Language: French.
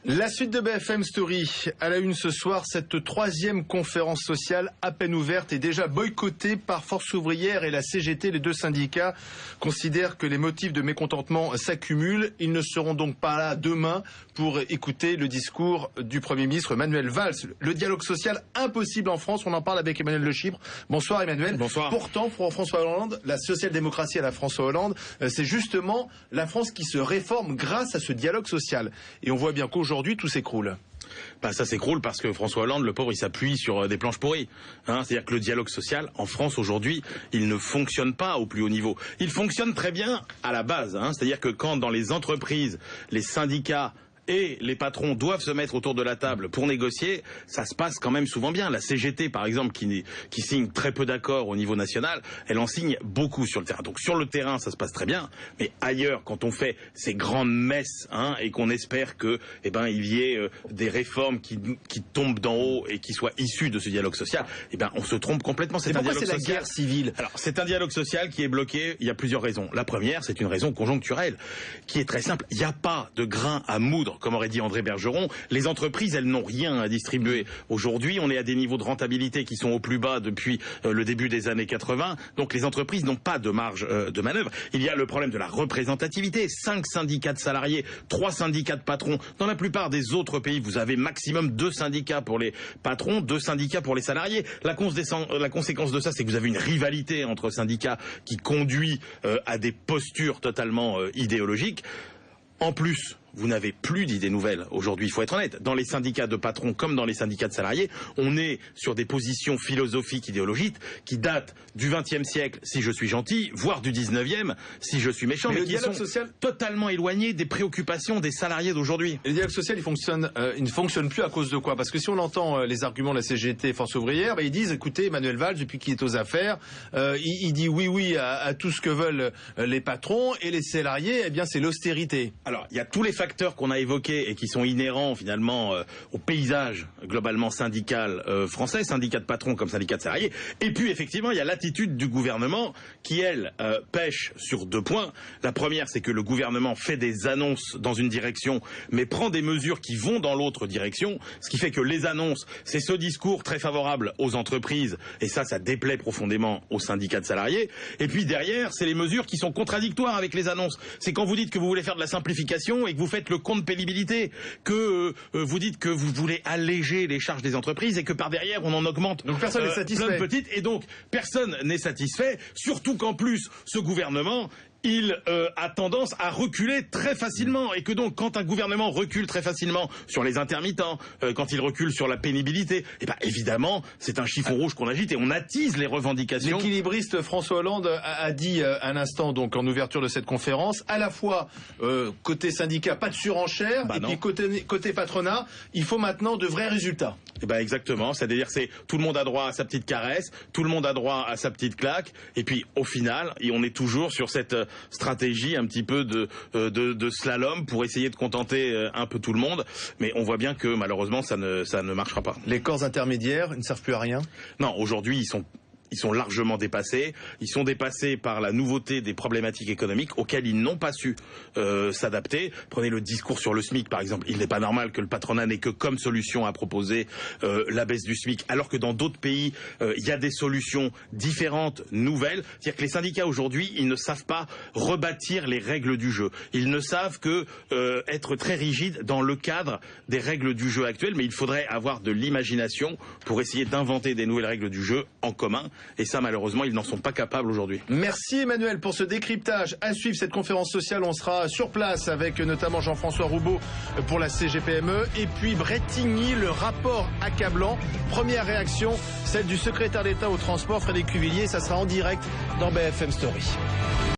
La suite de BFM Story. À la une ce soir, cette troisième conférence sociale à peine ouverte est déjà boycottée par Force ouvrière et la CGT. Les deux syndicats considèrent que les motifs de mécontentement s'accumulent. Ils ne seront donc pas là demain pour écouter le discours du Premier ministre Manuel Valls. Le dialogue social impossible en France, on en parle avec Emmanuel Le Chypre. Bonsoir Emmanuel. Bonsoir. Pourtant, pour François Hollande, la social-démocratie à la François Hollande, c'est justement la France qui se réforme grâce à ce dialogue social. Et on voit bien qu'aujourd'hui, tout s'écroule. Ça s'écroule parce que François Hollande, le pauvre, il s'appuie sur des planches pourries. C'est-à-dire que le dialogue social, en France aujourd'hui, il ne fonctionne pas au plus haut niveau. Il fonctionne très bien à la base. C'est-à-dire que quand dans les entreprises, les syndicats et les patrons doivent se mettre autour de la table pour négocier, ça se passe quand même souvent bien. La CGT, par exemple, qui signe très peu d'accords au niveau national, elle en signe beaucoup sur le terrain. Donc sur le terrain, ça se passe très bien, mais ailleurs, quand on fait ces grandes messes et qu'on espère que, il y ait des réformes qui tombent d'en haut et qui soient issues de ce dialogue social, on se trompe complètement. C'est un dialogue social. C'est la guerre civile. Alors c'est un dialogue social qui est bloqué. Il y a plusieurs raisons. La première, c'est une raison conjoncturelle, qui est très simple. Il n'y a pas de grain à moudre. Comme aurait dit André Bergeron, les entreprises, elles n'ont rien à distribuer. Aujourd'hui, on est à des niveaux de rentabilité qui sont au plus bas depuis le début des années 80. Donc les entreprises n'ont pas de marge de manœuvre. Il y a le problème de la représentativité. 5 syndicats de salariés, 3 syndicats de patrons. Dans la plupart des autres pays, vous avez maximum 2 syndicats pour les patrons, 2 syndicats pour les salariés. La conséquence de ça, c'est que vous avez une rivalité entre syndicats qui conduit à des postures totalement idéologiques. En plus, vous n'avez plus d'idées nouvelles. Aujourd'hui, il faut être honnête. Dans les syndicats de patrons comme dans les syndicats de salariés, on est sur des positions philosophiques, idéologiques, qui datent du XXe siècle, si je suis gentil, voire du XIXe, si je suis méchant, mais qui sont totalement éloignés des préoccupations des salariés d'aujourd'hui. Le dialogue social, il ne fonctionne plus à cause de quoi? Parce que si on entend les arguments de la CGT et Force ouvrière, ils disent, écoutez, Emmanuel Valls, depuis qu'il est aux affaires, il dit oui à tout ce que veulent les patrons, et les salariés, c'est l'austérité. Alors, il y a tous les facteurs qu'on a évoqués et qui sont inhérents finalement au paysage globalement syndical français, syndicat de patrons comme syndicat de salariés. Et puis effectivement, il y a l'attitude du gouvernement qui, elle, pêche sur 2 points. La première, c'est que le gouvernement fait des annonces dans une direction, mais prend des mesures qui vont dans l'autre direction. Ce qui fait que les annonces, c'est ce discours très favorable aux entreprises, et ça déplaît profondément aux syndicats de salariés. Et puis derrière, c'est les mesures qui sont contradictoires avec les annonces. C'est quand vous dites que vous voulez faire de la simplification et que vous faites le compte pénibilité, que vous dites que vous voulez alléger les charges des entreprises et que par derrière on en augmente. Donc personne n'est satisfait. Plein de petites, et donc personne n'est satisfait, surtout qu'en plus ce gouvernement, il a tendance à reculer très facilement, et que donc quand un gouvernement recule très facilement sur les intermittents, quand il recule sur la pénibilité, évidemment c'est un chiffon rouge qu'on agite et on attise les revendications. L'équilibriste François Hollande a dit un instant donc en ouverture de cette conférence, à la fois côté syndicat pas de surenchère, et puis côté patronat, il faut maintenant de vrais résultats. Exactement, c'est-à-dire tout le monde a droit à sa petite caresse, tout le monde a droit à sa petite claque, et puis au final, on est toujours sur cette stratégie un petit peu de slalom pour essayer de contenter un peu tout le monde, mais on voit bien que malheureusement ça ne marchera pas. Les corps intermédiaires ne servent plus à rien? Non, aujourd'hui ils sont largement dépassés. Ils sont dépassés par la nouveauté des problématiques économiques auxquelles ils n'ont pas su s'adapter. Prenez le discours sur le SMIC, par exemple. Il n'est pas normal que le patronat n'ait que comme solution à proposer la baisse du SMIC, alors que dans d'autres pays, il y a des solutions différentes, nouvelles. C'est-à-dire que les syndicats aujourd'hui, ils ne savent pas rebâtir les règles du jeu. Ils ne savent que être très rigides dans le cadre des règles du jeu actuelles, mais il faudrait avoir de l'imagination pour essayer d'inventer des nouvelles règles du jeu en commun. Et ça, malheureusement, ils n'en sont pas capables aujourd'hui. Merci Emmanuel pour ce décryptage. À suivre cette conférence sociale, on sera sur place avec notamment Jean-François Roubaud pour la CGPME. Et puis Brétigny, le rapport accablant. Première réaction, celle du secrétaire d'État au transport, Frédéric Cuvillier. Ça sera en direct dans BFM Story.